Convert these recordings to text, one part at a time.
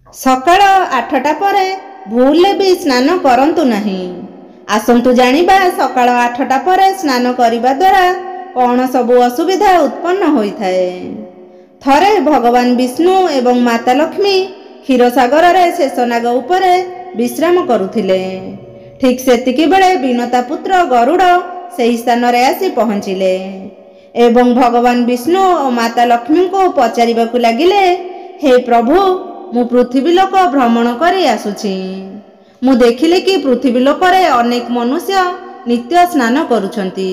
ସକାଳ 8ଟା ପରେ ଭୁଲରେ ବି ସ୍ନାନ କରନ୍ତୁ ନାହିଁ। ଆସନ୍ତୁ ଜାଣିବା ସକାଳ 8ଟା ପରେ ସ୍ନାନ କରିବା ଦ୍ୱାରା କ'ଣ ସବୁ ଅସୁବିଧା ଉତ୍ପନ୍ନ ହୋଇଥାଏ। ଥରେ ଭଗବାନ ବିଷ୍ଣୁ ଏବଂ ମାତା ଲକ୍ଷ୍ମୀ କ୍ଷୀରସାଗରରେ ଶେଷନାଗ ଉପରେ ବିଶ୍ରାମ କରୁଥିଲେ। ଠିକ୍ ସେତିକି ବେଳେ ବିନତା ପୁତ୍ର ଗରୁଡ଼ ସେହି ସ୍ଥାନରେ ଆସି ପହଞ୍ଚିଲେ ଏବଂ ଭଗବାନ ବିଷ୍ଣୁ ଓ ମାତା ଲକ୍ଷ୍ମୀଙ୍କୁ ପଚାରିବାକୁ ଲାଗିଲେ, ହେ ପ୍ରଭୁ, ମୁଁ ପୃଥିବୀ ଲୋକ ଭ୍ରମଣ କରି ଆସୁଛି। ମୁଁ ଦେଖିଲି କି ପୃଥିବୀ ଲୋକରେ ଅନେକ ମନୁଷ୍ୟ ନିତ୍ୟ ସ୍ନାନ କରୁଛନ୍ତି,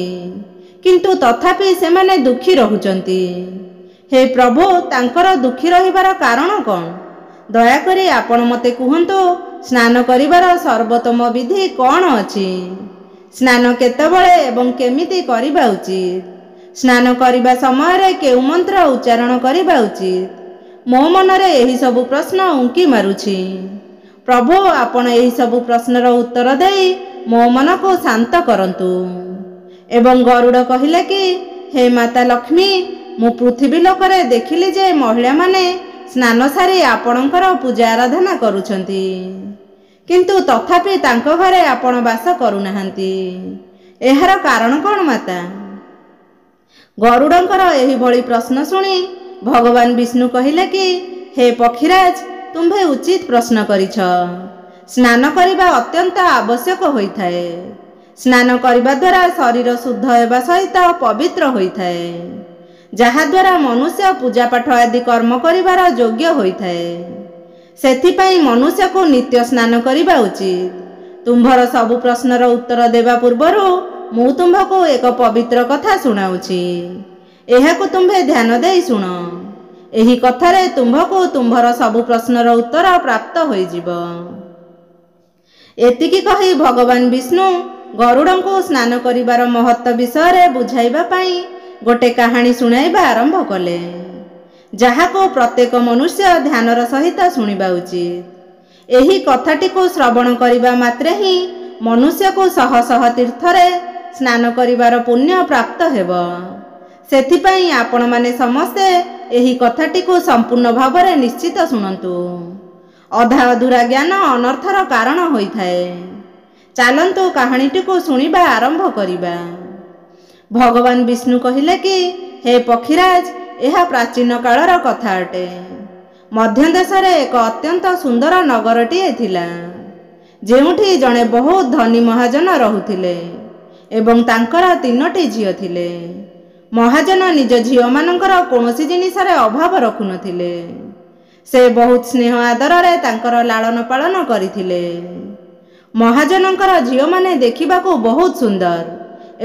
କିନ୍ତୁ ତଥାପି ସେମାନେ ଦୁଃଖୀ ରହୁଛନ୍ତି। ହେ ପ୍ରଭୁ, ତାଙ୍କର ଦୁଃଖୀ ରହିବାର କାରଣ କ'ଣ? ଦୟାକରି ଆପଣ ମୋତେ କୁହନ୍ତୁ, ସ୍ନାନ କରିବାର ସର୍ବୋତ୍ତମ ବିଧି କ'ଣ ଅଛି? ସ୍ନାନ କେତେବେଳେ ଏବଂ କେମିତି କରିବା ଉଚିତ? ସ୍ନାନ କରିବା ସମୟରେ କେଉଁ ମନ୍ତ୍ର ଉଚ୍ଚାରଣ କରିବା ଉଚିତ? ମୋ ମନରେ ଏହି ସବୁ ପ୍ରଶ୍ନ ଉଙ୍କି ମାରୁଛି। ପ୍ରଭୁ, ଆପଣ ଏହି ସବୁ ପ୍ରଶ୍ନର ଉତ୍ତର ଦେଇ ମୋ ମନକୁ ଶାନ୍ତ କରନ୍ତୁ। ଏବଂ ଗରୁଡ଼ କହିଲେ କି, ହେ ମାତା ଲକ୍ଷ୍ମୀ, ମୁଁ ପୃଥିବୀ ଲୋକରେ ଦେଖିଲି ଯେ ମହିଳାମାନେ ସ୍ନାନ ସାରି ଆପଣଙ୍କର ପୂଜା ଆରାଧନା କରୁଛନ୍ତି, କିନ୍ତୁ ତଥାପି ତାଙ୍କ ଘରେ ଆପଣ ବାସ କରୁନାହାନ୍ତି। ଏହାର କାରଣ କ'ଣ ମାତା? ଗରୁଡ଼ଙ୍କର ଏହିଭଳି ପ୍ରଶ୍ନ ଶୁଣି ଭଗବାନ ବିଷ୍ଣୁ କହିଲେ କି, ହେ ପକ୍ଷୀରାଜ, ତୁମ୍ଭେ ଉଚିତ ପ୍ରଶ୍ନ କରିଛ। ସ୍ନାନ କରିବା ଅତ୍ୟନ୍ତ ଆବଶ୍ୟକ ହୋଇଥାଏ। ସ୍ନାନ କରିବା ଦ୍ୱାରା ଶରୀର ଶୁଦ୍ଧ ହେବା ସହିତ ପବିତ୍ର ହୋଇଥାଏ, ଯାହାଦ୍ୱାରା ମନୁଷ୍ୟ ପୂଜାପାଠ ଆଦି କର୍ମ କରିବାର ଯୋଗ୍ୟ ହୋଇଥାଏ। ସେଥିପାଇଁ ମନୁଷ୍ୟକୁ ନିତ୍ୟ ସ୍ନାନ କରିବା ଉଚିତ। ତୁମ୍ଭର ସବୁ ପ୍ରଶ୍ନର ଉତ୍ତର ଦେବା ପୂର୍ବରୁ ମୁଁ ତୁମ୍ଭକୁ ଏକ ପବିତ୍ର କଥା ଶୁଣାଉଛି। ଏହାକୁ ତୁମ୍ଭେ ଧ୍ୟାନ ଦେଇ ଶୁଣ। ଏହି କଥାରେ ତୁମ୍ଭକୁ ତୁମ୍ଭର ସବୁ ପ୍ରଶ୍ନର ଉତ୍ତର ପ୍ରାପ୍ତ ହୋଇଯିବ। ଏତିକି କହି ଭଗବାନ ବିଷ୍ଣୁ ଗରୁଡ଼ଙ୍କୁ ସ୍ନାନ କରିବାର ମହତ୍ତ୍ୱ ବିଷୟରେ ବୁଝାଇବା ପାଇଁ ଗୋଟେ କାହାଣୀ ଶୁଣାଇବା ଆରମ୍ଭ କଲେ, ଯାହାକୁ ପ୍ରତ୍ୟେକ ମନୁଷ୍ୟ ଧ୍ୟାନର ସହିତ ଶୁଣିବା ଉଚିତ। ଏହି କଥାଟିକୁ ଶ୍ରବଣ କରିବା ମାତ୍ରେ ହିଁ ମନୁଷ୍ୟକୁ ଶହ ଶହ ତୀର୍ଥରେ ସ୍ନାନ କରିବାର ପୁଣ୍ୟ ପ୍ରାପ୍ତ ହେବ। ସେଥିପାଇଁ ଆପଣମାନେ ସମସ୍ତେ ଏହି କଥାଟିକୁ ସମ୍ପୂର୍ଣ୍ଣ ଭାବରେ ନିଶ୍ଚିତ ଶୁଣନ୍ତୁ। ଅଧା ଅଧୁରା ଜ୍ଞାନ ଅନର୍ଥର କାରଣ ହୋଇଥାଏ। ଚାଲନ୍ତୁ କାହାଣୀଟିକୁ ଶୁଣିବା ଆରମ୍ଭ କରିବା। ଭଗବାନ ବିଷ୍ଣୁ କହିଲେ କି, ହେ ପକ୍ଷୀରାଜ, ଏହା ପ୍ରାଚୀନ କାଳର କଥା ଅଟେ। ମଧ୍ୟ ଦେଶରେ ଏକ ଅତ୍ୟନ୍ତ ସୁନ୍ଦର ନଗରଟିଏ ଥିଲା, ଯେଉଁଠି ଜଣେ ବହୁତ ଧନୀ ମହାଜନ ରହୁଥିଲେ ଏବଂ ତାଙ୍କର 3ଟି ଝିଅ ଥିଲେ। ମହାଜନ ନିଜ ଝିଅମାନଙ୍କର କୌଣସି ଜିନିଷରେ ଅଭାବ ରଖୁନଥିଲେ। ସେ ବହୁତ ସ୍ନେହ ଆଦରରେ ତାଙ୍କର ଲାଳନ ପାଳନ କରିଥିଲେ। ମହାଜନଙ୍କର ଝିଅମାନେ ଦେଖିବାକୁ ବହୁତ ସୁନ୍ଦର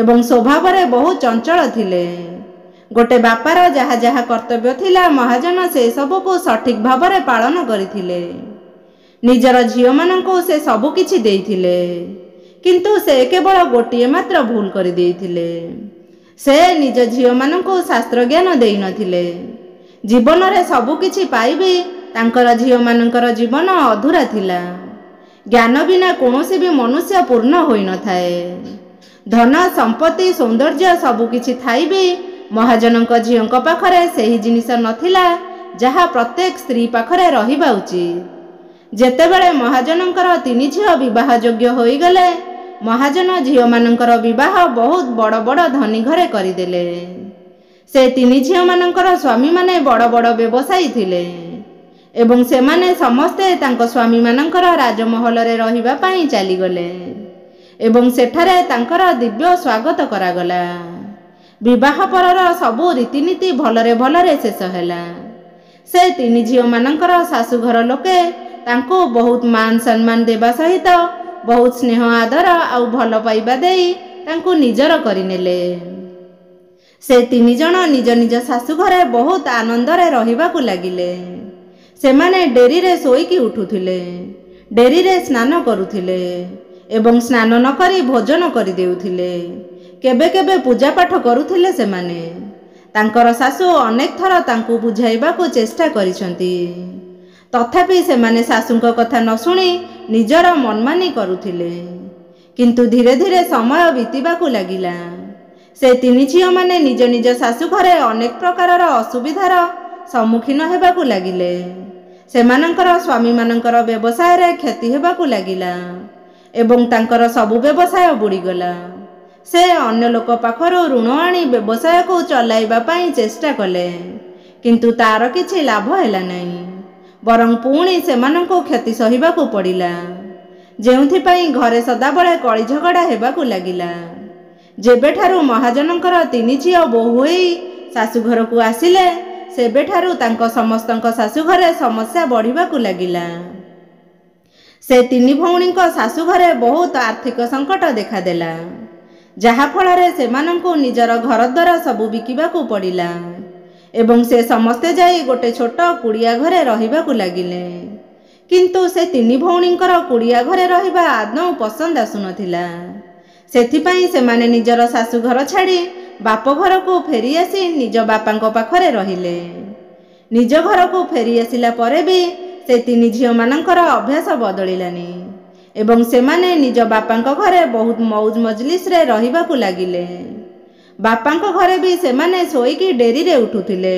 ଏବଂ ସ୍ୱଭାବରେ ବହୁତ ଚଞ୍ଚଳ ଥିଲେ। ଗୋଟେ ବାପାର ଯାହା ଯାହା କର୍ତ୍ତବ୍ୟ ଥିଲା, ମହାଜନ ସେ ସବୁକୁ ସଠିକ୍ ଭାବରେ ପାଳନ କରିଥିଲେ। ନିଜର ଝିଅମାନଙ୍କୁ ସେ ସବୁ କିଛି ଦେଇଥିଲେ, କିନ୍ତୁ ସେ କେବଳ ଗୋଟିଏ ମାତ୍ର ଭୁଲ କରିଦେଇଥିଲେ। ସେ ନିଜ ଝିଅମାନଙ୍କୁ ଶାସ୍ତ୍ର ଜ୍ଞାନ ଦେଇନଥିଲେ। ଜୀବନରେ ସବୁ କିଛି ପାଇବି ତାଙ୍କର ଝିଅମାନଙ୍କର ଜୀବନ ଅଧୁରା ଥିଲା। ଜ୍ଞାନ ବିନା କୌଣସି ବି ମନୁଷ୍ୟ ପୂର୍ଣ୍ଣ ହୋଇନଥାଏ। ଧନ ସମ୍ପତ୍ତି ସୌନ୍ଦର୍ଯ୍ୟ ସବୁକିଛି ଥାଇବି ମହାଜନଙ୍କ ଝିଅଙ୍କ ପାଖରେ ସେହି ଜିନିଷ ନଥିଲା ଯାହା ପ୍ରତ୍ୟେକ ସ୍ତ୍ରୀ ପାଖରେ ରହିବା ଉଚିତ। ଯେତେବେଳେ ମହାଜନଙ୍କର 3 ଝିଅ ବିବାହ ଯୋଗ୍ୟ ହୋଇଗଲେ, ମହାଜନ ଝିଅମାନଙ୍କର ବିବାହ ବହୁତ ବଡ଼ ବଡ଼ ଧନୀ ଘରେ କରିଦେଲେ। ସେ 3 ଝିଅମାନଙ୍କର ସ୍ୱାମୀମାନେ ବଡ଼ ବଡ଼ ବ୍ୟବସାୟୀ ଥିଲେ ଏବଂ ସେମାନେ ସମସ୍ତେ ତାଙ୍କ ସ୍ୱାମୀମାନଙ୍କର ରାଜମହଲରେ ରହିବା ପାଇଁ ଚାଲିଗଲେ ଏବଂ ସେଠାରେ ତାଙ୍କର ଦିବ୍ୟ ସ୍ୱାଗତ କରାଗଲା। ବିବାହ ପରର ସବୁ ରୀତିନୀତି ଭଲରେ ଭଲରେ ଶେଷ ହେଲା। ସେ 3 ଝିଅମାନଙ୍କର ଶାଶୁଘର ଲୋକେ ତାଙ୍କୁ ବହୁତ ମାନ ସମ୍ମାନ ଦେବା ସହିତ ବହୁତ ସ୍ନେହ ଆଦର ଆଉ ଭଲ ପାଇବା ଦେଇ ତାଙ୍କୁ ନିଜର କରିନେଲେ। ସେ 3 ଜଣ ନିଜ ନିଜ ଶାଶୁଘରେ ବହୁତ ଆନନ୍ଦରେ ରହିବାକୁ ଲାଗିଲେ। ସେମାନେ ଡେରିରେ ଶୋଇକି ଉଠୁଥିଲେ, ଡେରିରେ ସ୍ନାନ କରୁଥିଲେ ଏବଂ ସ୍ନାନ ନ କରି ଭୋଜନ କରିଦେଉଥିଲେ। କେବେ କେବେ ପୂଜାପାଠ କରୁଥିଲେ। ସେମାନେ ତାଙ୍କର ଶାଶୁ ଅନେକ ଥର ତାଙ୍କୁ ବୁଝାଇବାକୁ ଚେଷ୍ଟା କରିଛନ୍ତି, ତଥାପି ସେମାନେ ଶାଶୁଙ୍କ କଥା ନ ଶୁଣି ନିଜର ମନମାନି କରୁଥିଲେ। କିନ୍ତୁ ଧୀରେ ଧୀରେ ସମୟ ବିତିବାକୁ ଲାଗିଲା। ସେ 3 ଝିଅମାନେ ନିଜ ନିଜ ଶାଶୁ ଘରେ ଅନେକ ପ୍ରକାରର ଅସୁବିଧାର ସମ୍ମୁଖୀନ ହେବାକୁ ଲାଗିଲେ। ସେମାନଙ୍କର ସ୍ୱାମୀମାନଙ୍କର ବ୍ୟବସାୟରେ କ୍ଷତି ହେବାକୁ ଲାଗିଲା ଏବଂ ତାଙ୍କର ସବୁ ବ୍ୟବସାୟ ବୁଡ଼ିଗଲା। ସେ ଅନ୍ୟ ଲୋକ ପାଖରୁ ଋଣ ଆଣି ବ୍ୟବସାୟକୁ ଚଲାଇବା ପାଇଁ ଚେଷ୍ଟା କଲେ, କିନ୍ତୁ ତାର କିଛି ଲାଭ ହେଲା ନାହିଁ, ବରଂ ପୁଣି ସେମାନଙ୍କୁ କ୍ଷତି ସହିବାକୁ ପଡ଼ିଲା, ଯେଉଁଥିପାଇଁ ଘରେ ସଦାବେଳେ କଳି ଝଗଡ଼ା ହେବାକୁ ଲାଗିଲା। ଯେବେଠାରୁ ମହାଜନଙ୍କର 3 ଝିଅ ବୋହୂ ହୋଇ ଶାଶୁଘରକୁ ଆସିଲେ, ସେବେଠାରୁ ତାଙ୍କ ସମସ୍ତଙ୍କ ଶାଶୁଘରେ ସମସ୍ୟା ବଢ଼ିବାକୁ ଲାଗିଲା। ସେ 3 ଭଉଣୀଙ୍କ ଶାଶୁଘରେ ବହୁତ ଆର୍ଥିକ ସଙ୍କଟ ଦେଖାଦେଲା, ଯାହାଫଳରେ ସେମାନଙ୍କୁ ନିଜର ଘରଦ୍ୱାର ସବୁ ବିକିବାକୁ ପଡ଼ିଲା ଏବଂ ସେ ସମସ୍ତେ ଯାଇ ଗୋଟେ ଛୋଟ କୁଡ଼ିଆ ଘରେ ରହିବାକୁ ଲାଗିଲେ। କିନ୍ତୁ ସେ 3 ଭଉଣୀଙ୍କର କୁଡ଼ିଆ ଘରେ ରହିବା ଆଦୌ ପସନ୍ଦ ଆସୁନଥିଲା। ସେଥିପାଇଁ ସେମାନେ ନିଜର ଶାଶୁଘର ଛାଡ଼ି ବାପ ଘରକୁ ଫେରିଆସି ନିଜ ବାପାଙ୍କ ପାଖରେ ରହିଲେ। ନିଜ ଘରକୁ ଫେରିଆସିଲା ପରେ ବି ସେ 3 ଝିଅମାନଙ୍କର ଅଭ୍ୟାସ ବଦଳିଲାନି ଏବଂ ସେମାନେ ନିଜ ବାପାଙ୍କ ଘରେ ବହୁତ ମଉଜ ମଜଲିସରେ ରହିବାକୁ ଲାଗିଲେ। ବାପାଙ୍କ ଘରେ ବି ସେମାନେ ଶୋଇକି ଡେରିରେ ଉଠୁଥିଲେ,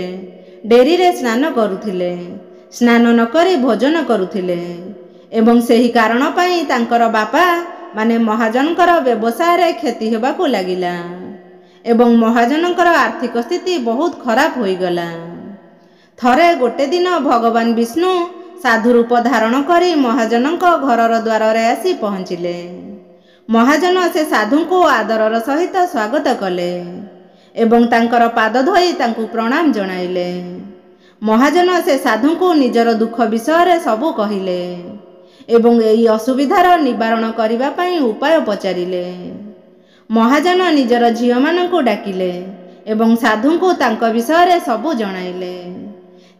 ଡେରିରେ ସ୍ନାନ କରୁଥିଲେ, ସ୍ନାନ ନ କରି ଭୋଜନ କରୁଥିଲେ ଏବଂ ସେହି କାରଣ ପାଇଁ ତାଙ୍କର ବାପା ମାନେ ମହାଜନଙ୍କର ବ୍ୟବସାୟରେ କ୍ଷତି ହେବାକୁ ଲାଗିଲା ଏବଂ ମହାଜନଙ୍କର ଆର୍ଥିକ ସ୍ଥିତି ବହୁତ ଖରାପ ହୋଇଗଲା। ଥରେ ଗୋଟେ ଦିନ ଭଗବାନ ବିଷ୍ଣୁ ସାଧୁ ରୂପ ଧାରଣ କରି ମହାଜନଙ୍କ ଘରର ଦ୍ୱାରରେ ଆସି ପହଞ୍ଚିଲେ। ମହାଜନ ସେ ସାଧୁଙ୍କୁ ଆଦରର ସହିତ ସ୍ୱାଗତ କଲେ ଏବଂ ତାଙ୍କର ପାଦ ଧୋଇ ତାଙ୍କୁ ପ୍ରଣାମ ଜଣାଇଲେ। ମହାଜନ ସେ ସାଧୁଙ୍କୁ ନିଜର ଦୁଃଖ ବିଷୟରେ ସବୁ କହିଲେ ଏବଂ ଏହି ଅସୁବିଧାର ନିବାରଣ କରିବା ପାଇଁ ଉପାୟ ପଚାରିଲେ। ମହାଜନ ନିଜର ଝିଅମାନଙ୍କୁ ଡାକିଲେ ଏବଂ ସାଧୁଙ୍କୁ ତାଙ୍କ ବିଷୟରେ ସବୁ ଜଣାଇଲେ।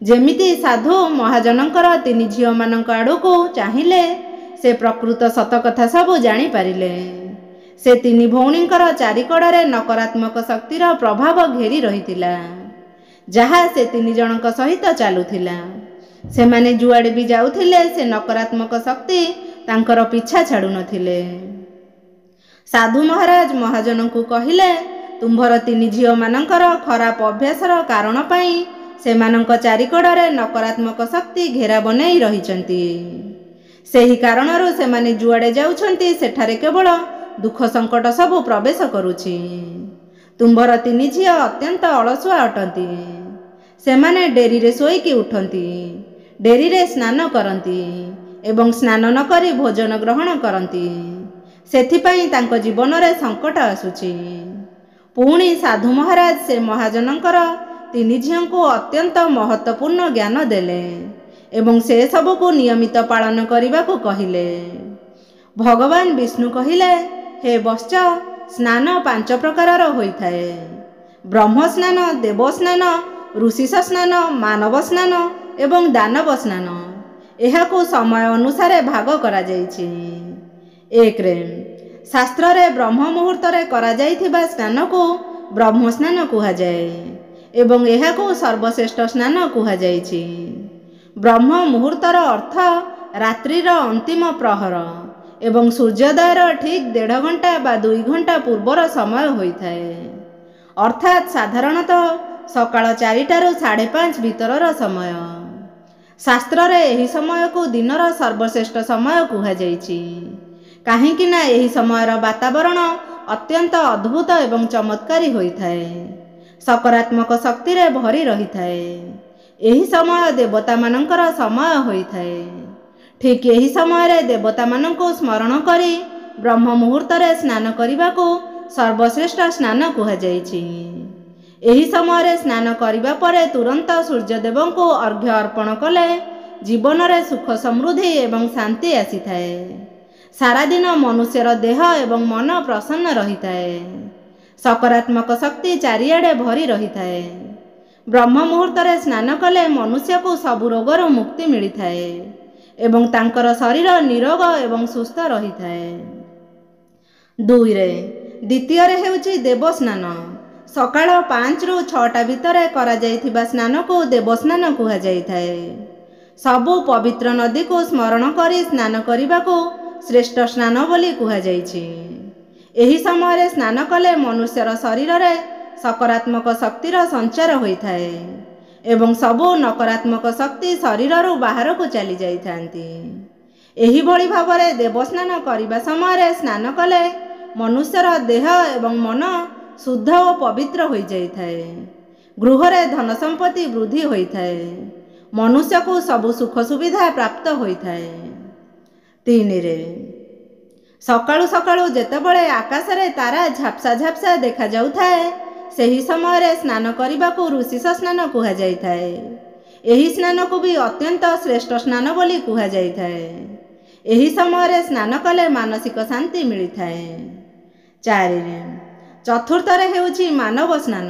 ଯେମିତି ସାଧୁ ମହାଜନଙ୍କର 3 ଝିଅମାନଙ୍କ ଆଡ଼କୁ ଚାହିଁଲେ, ସେ ପ୍ରକୃତ ସତକଥା ସବୁ ଜାଣିପାରିଲେ। ସେ 3 ଭଉଣୀଙ୍କର ଚାରିକଡ଼ରେ ନକାରାତ୍ମକ ଶକ୍ତିର ପ୍ରଭାବ ଘେରି ରହିଥିଲା, ଯାହା ସେ 3 ଜଣଙ୍କ ସହିତ ଚାଲୁଥିଲା। ସେମାନେ ଯୁଆଡ଼େ ବି ଯାଉଥିଲେ, ସେ ନକାରାତ୍ମକ ଶକ୍ତି ତାଙ୍କର ପିଛା ଛାଡ଼ୁନଥିଲେ। ସାଧୁ ମହାରାଜ ମହାଜନଙ୍କୁ କହିଲେ, ତୁମ୍ଭର 3 ଝିଅମାନଙ୍କର ଖରାପ ଅଭ୍ୟାସର କାରଣ ପାଇଁ ସେମାନଙ୍କ ଚାରିକଡ଼ରେ ନକାରାତ୍ମକ ଶକ୍ତି ଘେରା ବନେଇ ରହିଛନ୍ତି। ସେହି କାରଣରୁ ସେମାନେ ଯୁଆଡ଼େ ଯାଉଛନ୍ତି, ସେଠାରେ କେବଳ ଦୁଃଖ ସଙ୍କଟ ସବୁ ପ୍ରବେଶ କରୁଛି। ତୁମ୍ଭର 3 ଝିଅ ଅତ୍ୟନ୍ତ ଅଳସୁଆ ଅଟନ୍ତି। ସେମାନେ ଡେରିରେ ଶୋଇକି ଉଠନ୍ତି, ଡେରିରେ ସ୍ନାନ କରନ୍ତି ଏବଂ ସ୍ନାନ ନ କରି ଭୋଜନ ଗ୍ରହଣ କରନ୍ତି। ସେଥିପାଇଁ ତାଙ୍କ ଜୀବନରେ ସଙ୍କଟ ଆସୁଛି। ପୁଣି ସାଧୁ ମହାରାଜ ସେ ମହାଜନଙ୍କର 3 ଝିଅଙ୍କୁ ଅତ୍ୟନ୍ତ ମହତ୍ତ୍ୱପୂର୍ଣ୍ଣ ଜ୍ଞାନ ଦେଲେ ଏବଂ ସେ ସବୁକୁ ନିୟମିତ ପାଳନ କରିବାକୁ କହିଲେ। ଭଗବାନ ବିଷ୍ଣୁ କହିଲେ, ହେ ବତ୍ସ, ସ୍ନାନ 5 ପ୍ରକାରର ହୋଇଥାଏ। ବ୍ରହ୍ମ ସ୍ନାନ, ଦେବ ସ୍ନାନ, ଋଷିଶ ସ୍ନାନ, ମାନବ ସ୍ନାନ ଏବଂ ଦାନବ ସ୍ନାନ। ଏହାକୁ ସମୟ ଅନୁସାରେ ଭାଗ କରାଯାଇଛି। 1ରେ ଶାସ୍ତ୍ରରେ ବ୍ରହ୍ମ ମୁହୂର୍ତ୍ତରେ କରାଯାଇଥିବା ସ୍ନାନକୁ ବ୍ରହ୍ମ ସ୍ନାନ କୁହାଯାଏ ଏବଂ ଏହାକୁ ସର୍ବଶ୍ରେଷ୍ଠ ସ୍ନାନ କୁହାଯାଇଛି। ବ୍ରହ୍ମ ମୁହୂର୍ତ୍ତର ଅର୍ଥ ରାତ୍ରିର ଅନ୍ତିମ ପ୍ରହର ଏବଂ ସୂର୍ଯ୍ୟୋଦୟର ଠିକ୍ 1.5 ଘଣ୍ଟା ବା 2 ଘଣ୍ଟା ପୂର୍ବର ସମୟ ହୋଇଥାଏ, ଅର୍ଥାତ୍ ସାଧାରଣତଃ ସକାଳ 4ଟାରୁ 5:30 ଭିତରର ସମୟ। ଶାସ୍ତ୍ରରେ ଏହି ସମୟକୁ ଦିନର ସର୍ବଶ୍ରେଷ୍ଠ ସମୟ କୁହାଯାଇଛି, କାହିଁକି ନା ଏହି ସମୟର ବାତାବରଣ ଅତ୍ୟନ୍ତ ଅଦ୍ଭୁତ ଏବଂ ଚମତ୍କାରୀ ହୋଇଥାଏ, ସକାରାତ୍ମକ ଶକ୍ତିରେ ଭରି ରହିଥାଏ। ଏହି ସମୟ ଦେବତାମାନଙ୍କର ସମୟ ହୋଇଥାଏ। ଠିକ୍ ଏହି ସମୟରେ ଦେବତାମାନଙ୍କୁ ସ୍ମରଣ କରି ବ୍ରହ୍ମ ମୁହୂର୍ତ୍ତରେ ସ୍ନାନ କରିବାକୁ ସର୍ବଶ୍ରେଷ୍ଠ ସ୍ନାନ କୁହାଯାଇଛି। ଏହି ସମୟରେ ସ୍ନାନ କରିବା ପରେ ତୁରନ୍ତ ସୂର୍ଯ୍ୟଦେବଙ୍କୁ ଅର୍ଘ୍ୟ ଅର୍ପଣ କଲେ ଜୀବନରେ ସୁଖ ସମୃଦ୍ଧି ଏବଂ ଶାନ୍ତି ଆସିଥାଏ। ସାରାଦିନ ମନୁଷ୍ୟର ଦେହ ଏବଂ ମନ ପ୍ରସନ୍ନ ରହିଥାଏ, ସକାରାତ୍ମକ ଶକ୍ତି ଚାରିଆଡ଼େ ଭରି ରହିଥାଏ। ବ୍ରହ୍ମ ମୁହୂର୍ତ୍ତରେ ସ୍ନାନ କଲେ ମନୁଷ୍ୟକୁ ସବୁ ରୋଗରୁ ମୁକ୍ତି ମିଳିଥାଏ ଏବଂ ତାଙ୍କର ଶରୀର ନିରୋଗ ଏବଂ ସୁସ୍ଥ ରହିଥାଏ। 2ରେ ଦ୍ୱିତୀୟରେ ହେଉଛି ଦେବସ୍ନାନ। ସକାଳ 5ରୁ 6ଟା ଭିତରେ କରାଯାଇଥିବା ସ୍ନାନକୁ ଦେବସ୍ନାନ କୁହାଯାଇଥାଏ। ସବୁ ପବିତ୍ର ନଦୀକୁ ସ୍ମରଣ କରି ସ୍ନାନ କରିବାକୁ ଶ୍ରେଷ୍ଠ ସ୍ନାନ ବୋଲି କୁହାଯାଇଛି। ଏହି ସମୟରେ ସ୍ନାନ କଲେ ମନୁଷ୍ୟର ଶରୀରରେ ସକାରାତ୍ମକ ଶକ୍ତିର ସଞ୍ଚାର ହୋଇଥାଏ ଏବଂ ସବୁ ନକାରାତ୍ମକ ଶକ୍ତି ଶରୀରରୁ ବାହାରକୁ ଚାଲି ଯାଇଥାନ୍ତି। ଏହିଭଳି ଭାବରେ ଦେବସ୍ନାନ କରିବା ସମୟରେ ସ୍ନାନ କଲେ ମନୁଷ୍ୟର ଦେହ ଏବଂ ମନ ଶୁଦ୍ଧ ଓ ପବିତ୍ର ହୋଇଯାଇଥାଏ। ଗୃହରେ ଧନ ସମ୍ପତ୍ତି ବୃଦ୍ଧି ହୋଇଥାଏ। ମନୁଷ୍ୟକୁ ସବୁ ସୁଖ ସୁବିଧା ପ୍ରାପ୍ତ ହୋଇଥାଏ। 3. ସକାଳୁ ସକାଳୁ ଯେତେବେଳେ ଆକାଶରେ ତାରା ଝାପ୍ସା ଝାପ୍ସା ଦେଖାଯାଉଥାଏ ସେହି ସମୟରେ ସ୍ନାନ କରିବାକୁ ଋଷିଶ ସ୍ନାନ କୁହାଯାଇଥାଏ। ଏହି ସ୍ନାନକୁ ବି ଅତ୍ୟନ୍ତ ଶ୍ରେଷ୍ଠ ସ୍ନାନ ବୋଲି କୁହାଯାଇଥାଏ। ଏହି ସମୟରେ ସ୍ନାନ କଲେ ମାନସିକ ଶାନ୍ତି ମିଳିଥାଏ। 4. ଚତୁର୍ଥରେ ହେଉଛି ମାନବ ସ୍ନାନ।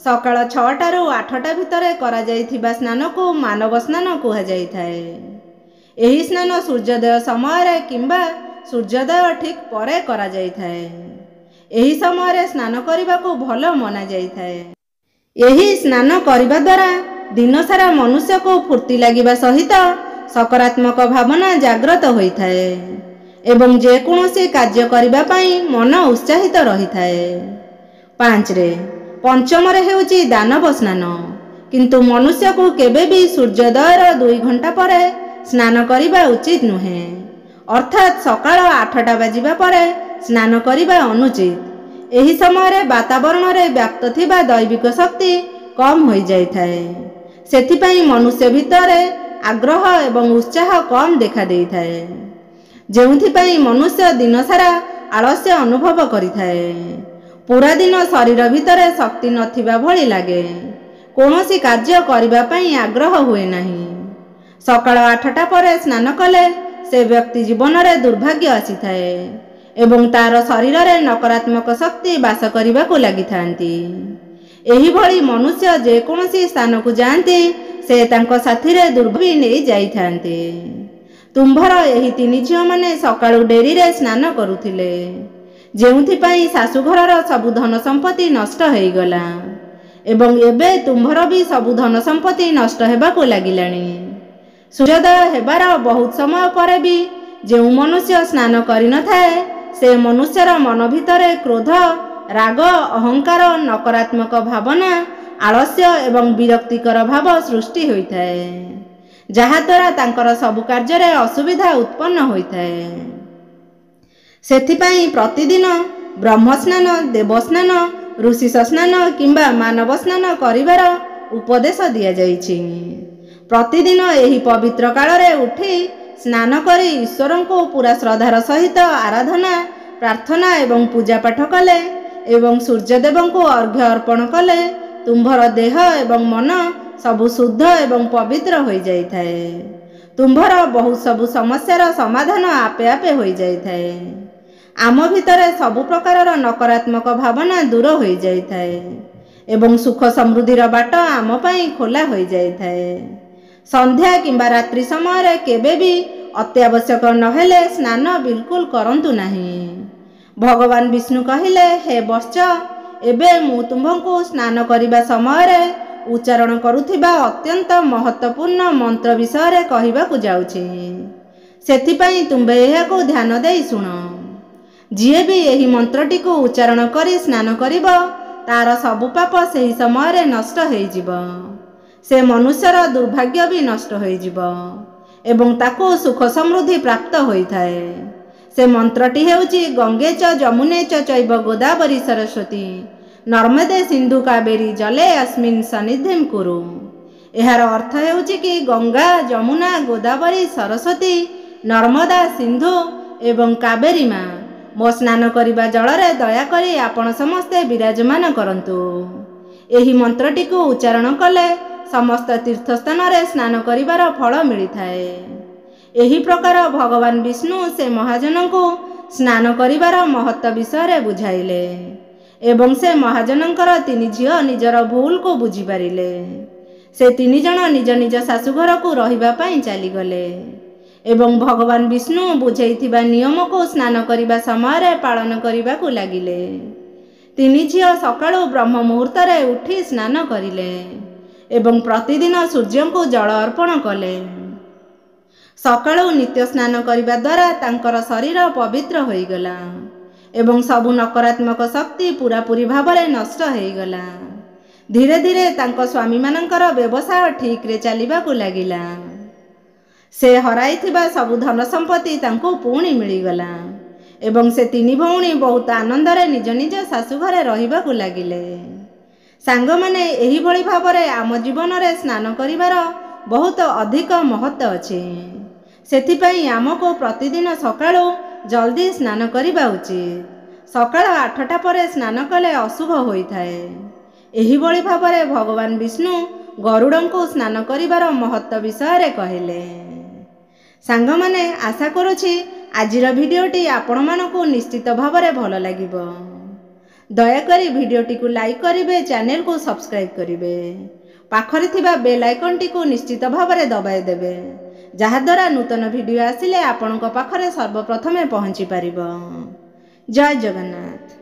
ସକାଳ 6ଟାରୁ 8ଟା ଭିତରେ କରାଯାଇଥିବା ସ୍ନାନକୁ ମାନବ ସ୍ନାନ କୁହାଯାଇଥାଏ। ଏହି ସ୍ନାନ ସୂର୍ଯ୍ୟୋଦୟ ସମୟରେ କିମ୍ବା ସୂର୍ଯ୍ୟୋଦୟ ଠିକ୍ ପରେ କରାଯାଇଥାଏ। ଏହି ସମୟରେ ସ୍ନାନ କରିବାକୁ ଭଲ ମନାଯାଇଥାଏ। ଏହି ସ୍ନାନ କରିବା ଦ୍ୱାରା ଦିନସାରା ମନୁଷ୍ୟକୁ ଫୁର୍ତ୍ତି ଲାଗିବା ସହିତ ସକାରାତ୍ମକ ଭାବନା ଜାଗ୍ରତ ହୋଇଥାଏ ଏବଂ ଯେକୌଣସି କାର୍ଯ୍ୟ କରିବା ପାଇଁ ମନ ଉତ୍ସାହିତ ରହିଥାଏ। 5. ପଞ୍ଚମରେ ହେଉଛି ଦାନବ ସ୍ନାନ। କିନ୍ତୁ ମନୁଷ୍ୟକୁ କେବେ ବି ସୂର୍ଯ୍ୟୋଦୟର 2 ଘଣ୍ଟା ପରେ ସ୍ନାନ କରିବା ଉଚିତ ନୁହେଁ, ଅର୍ଥାତ୍ ସକାଳ 8ଟା ବାଜିବା ପରେ ସ୍ନାନ କରିବା ଅନୁଚିତ। ଏହି ସମୟରେ ବାତାବରଣରେ ବ୍ୟାପ୍ତ ଥିବା ଦୈବିକ ଶକ୍ତି କମ୍ ହୋଇଯାଇଥାଏ। ସେଥିପାଇଁ ମନୁଷ୍ୟ ଭିତରେ ଆଗ୍ରହ ଏବଂ ଉତ୍ସାହ କମ୍ ଦେଖାଦେଇଥାଏ, ଯେଉଁଥିପାଇଁ ମନୁଷ୍ୟ ଦିନସାରା ଆଳସ୍ୟ ଅନୁଭବ କରିଥାଏ। ପୁରା ଦିନ ଶରୀର ଭିତରେ ଶକ୍ତି ନଥିବା ଭଳି ଲାଗେ। କୌଣସି କାର୍ଯ୍ୟ କରିବା ପାଇଁ ଆଗ୍ରହ ହୁଏ ନାହିଁ। ସକାଳ 8ଟା ପରେ ସ୍ନାନ କଲେ ସେ ବ୍ୟକ୍ତି ଜୀବନରେ ଦୁର୍ଭାଗ୍ୟ ଆସିଥାଏ ଏବଂ ତାର ଶରୀରରେ ନକାରାତ୍ମକ ଶକ୍ତି ବାସ କରିବାକୁ ଲାଗିଥାନ୍ତି। ଏହିଭଳି ମନୁଷ୍ୟ ଯେକୌଣସି ସ୍ଥାନକୁ ଯାଆନ୍ତି ସେ ତାଙ୍କ ସାଥିରେ ଦୁର୍ଭାଗ୍ୟ ନେଇ ଯାଇଥାନ୍ତି। ତୁମ୍ଭର ଏହି 3 ଝିଅମାନେ ସକାଳୁ ଡେରିରେ ସ୍ନାନ କରୁଥିଲେ, ଯେଉଁଥିପାଇଁ ଶାଶୁଘରର ସବୁ ଧନ ସମ୍ପତ୍ତି ନଷ୍ଟ ହୋଇଗଲା ଏବଂ ଏବେ ତୁମ୍ଭର ବି ସବୁ ଧନ ସମ୍ପତ୍ତି ନଷ୍ଟ ହେବାକୁ ଲାଗିଲାଣି। ସୂର୍ଯ୍ୟୋଦୟ ହେବାର ବହୁତ ସମୟ ପରେ ବି ଯେଉଁ ମନୁଷ୍ୟ ସ୍ନାନ କରିନଥାଏ ସେ ମନୁଷ୍ୟର ମନ ଭିତରେ କ୍ରୋଧ, ରାଗ, ଅହଙ୍କାର, ନକାରାତ୍ମକ ଭାବନା, ଆଳସ୍ୟ ଏବଂ ବିରକ୍ତିକର ଭାବ ସୃଷ୍ଟି ହୋଇଥାଏ, ଯାହାଦ୍ୱାରା ତାଙ୍କର ସବୁ କାର୍ଯ୍ୟରେ ଅସୁବିଧା ଉତ୍ପନ୍ନ ହୋଇଥାଏ। ସେଥିପାଇଁ ପ୍ରତିଦିନ ବ୍ରହ୍ମସ୍ନାନ, ଦେବସ୍ନାନ, ଋଷିଶ ସ୍ନାନ କିମ୍ବା ମାନବ ସ୍ନାନ କରିବାର ଉପଦେଶ ଦିଆଯାଇଛି। ପ୍ରତିଦିନ ଏହି ପବିତ୍ର କାଳରେ ଉଠି ସ୍ନାନ କରି ଈଶ୍ୱରଙ୍କୁ ପୁରା ଶ୍ରଦ୍ଧାର ସହିତ ଆରାଧନା, ପ୍ରାର୍ଥନା ଏବଂ ପୂଜାପାଠ କଲେ ଏବଂ ସୂର୍ଯ୍ୟଦେବଙ୍କୁ ଅର୍ଘ୍ୟ ଅର୍ପଣ କଲେ ତୁମ୍ଭର ଦେହ ଏବଂ ମନ ସବୁ ଶୁଦ୍ଧ ଏବଂ ପବିତ୍ର ହୋଇଯାଇଥାଏ। ତୁମ୍ଭର ବହୁତ ସବୁ ସମସ୍ୟାର ସମାଧାନ ଆପେ ଆପେ ହୋଇଯାଇଥାଏ। ଆମ ଭିତରେ ସବୁ ପ୍ରକାରର ନକାରାତ୍ମକ ଭାବନା ଦୂର ହୋଇଯାଇଥାଏ ଏବଂ ସୁଖ ସମୃଦ୍ଧିର ବାଟ ଆମ ପାଇଁ ଖୋଲା ହୋଇଯାଇଥାଏ। ସନ୍ଧ୍ୟା କିମ୍ବା ରାତ୍ରି ସମୟରେ କେବେ ବି ଅତ୍ୟାବଶ୍ୟକ ନହେଲେ ସ୍ନାନ ବିଲକୁଲ କରନ୍ତୁ ନାହିଁ। ଭଗବାନ ବିଷ୍ଣୁ କହିଲେ, ହେ ବତ୍ସ, ଏବେ ମୁଁ ତୁମ୍ଭଙ୍କୁ ସ୍ନାନ କରିବା ସମୟରେ ଉଚ୍ଚାରଣ କରୁଥିବା ଅତ୍ୟନ୍ତ ମହତ୍ତ୍ୱପୂର୍ଣ୍ଣ ମନ୍ତ୍ର ବିଷୟରେ କହିବାକୁ ଯାଉଛି। ସେଥିପାଇଁ ତୁମ୍ଭେ ଏହାକୁ ଧ୍ୟାନ ଦେଇ ଶୁଣ। ଯିଏ ବି ଏହି ମନ୍ତ୍ରଟିକୁ ଉଚ୍ଚାରଣ କରି ସ୍ନାନ କରିବ ତାର ସବୁ ପାପ ସେହି ସମୟରେ ନଷ୍ଟ ହୋଇଯିବ। ସେ ମନୁଷ୍ୟର ଦୁର୍ଭାଗ୍ୟ ବି ନଷ୍ଟ ହୋଇଯିବ ଏବଂ ତାକୁ ସୁଖ ସମୃଦ୍ଧି ପ୍ରାପ୍ତ ହୋଇଥାଏ। ସେ ମନ୍ତ୍ରଟି ହେଉଛି ଗଙ୍ଗେ ଚ ଯମୁନେ ଚ ଚୈବ ଗୋଦାବରୀ ସରସ୍ୱତୀ ନର୍ମଦେ ସିନ୍ଧୁ କାବେରୀ ଜଲେ ଅସ୍ମିନ୍ ସନ୍ନିଧିଂ କୁରୁ। ଏହାର ଅର୍ଥ ହେଉଛି କି ଗଙ୍ଗା, ଯମୁନା, ଗୋଦାବରୀ, ସରସ୍ୱତୀ, ନର୍ମଦା, ସିନ୍ଧୁ ଏବଂ କାବେରୀ ମା ମୋ ସ୍ନାନ କରିବା ଜଳରେ ଦୟାକରି ଆପଣ ସମସ୍ତେ ବିରାଜମାନ କରନ୍ତୁ। ଏହି ମନ୍ତ୍ରଟିକୁ ଉଚ୍ଚାରଣ କଲେ ସମସ୍ତ ତୀର୍ଥସ୍ଥାନରେ ସ୍ନାନ କରିବାର ଫଳ ମିଳିଥାଏ। ଏହି ପ୍ରକାର ଭଗବାନ ବିଷ୍ଣୁ ସେ ମହାଜନଙ୍କୁ ସ୍ନାନ କରିବାର ମହତ୍ତ୍ୱ ବିଷୟରେ ବୁଝାଇଲେ ଏବଂ ସେ ମହାଜନଙ୍କର 3 ଝିଅ ନିଜର ଭୁଲକୁ ବୁଝିପାରିଲେ। ସେ 3 ଜଣ ନିଜ ନିଜ ଶାଶୁଘରକୁ ରହିବା ପାଇଁ ଚାଲିଗଲେ ଏବଂ ଭଗବାନ ବିଷ୍ଣୁ ବୁଝାଇଥିବା ନିୟମକୁ ସ୍ନାନ କରିବା ସମୟରେ ପାଳନ କରିବାକୁ ଲାଗିଲେ। 3 ଝିଅ ସକାଳୁ ବ୍ରହ୍ମ ମୁହୂର୍ତ୍ତରେ ଉଠି ସ୍ନାନ କରିଲେ ଏବଂ ପ୍ରତିଦିନ ସୂର୍ଯ୍ୟଙ୍କୁ ଜଳ ଅର୍ପଣ କଲେ। ସକାଳୁ ନିତ୍ୟ ସ୍ନାନ କରିବା ଦ୍ୱାରା ତାଙ୍କର ଶରୀର ପବିତ୍ର ହୋଇଗଲା ଏବଂ ସବୁ ନକାରାତ୍ମକ ଶକ୍ତି ପୂରାପୂରି ଭାବରେ ନଷ୍ଟ ହୋଇଗଲା। धीरे धीरे तांको स्वामी मानकर व्यवसाय ठीक रे चलिबाकु लागिला। से हराइथिबा सबु धन संपत्ति तांको पुणी मिलिगला एवं से तीनी भौणी बहुत आनंद रे निज निज शाशु घरे रहिबाकु लागिले। सांग माने एही भली भाबरे आम जीवन रे स्नान करिवार बहुत अधिक महत्व अछि। सेथिपई आमको प्रतिदिन सकाळु जल्दी स्नान करिबा उचित। सकाळ 8टा परे स्नान कले अशुभ होइथाए। एही भली भाबरे भगवान विष्णु गरुडंको स्नान करिवार महत्व विषय रे कहिले। सांग माने आशा करूछि आजिर भिडियोटी आपण मानकु निश्चित भाबरे भल लागिबो। दयाकरी भिडियोटी को लाइक करिवे, चैनल को सब्सक्राइब करिवे, पाखरे थिबा बेल आइकन टी को निश्चित भाबरे दबाई देबे, जहा द्वारा नूतन भिडियो आसिले आपणक पाखरे सर्वप्रथमे पहुंची पारिबो। जय जगन्नाथ।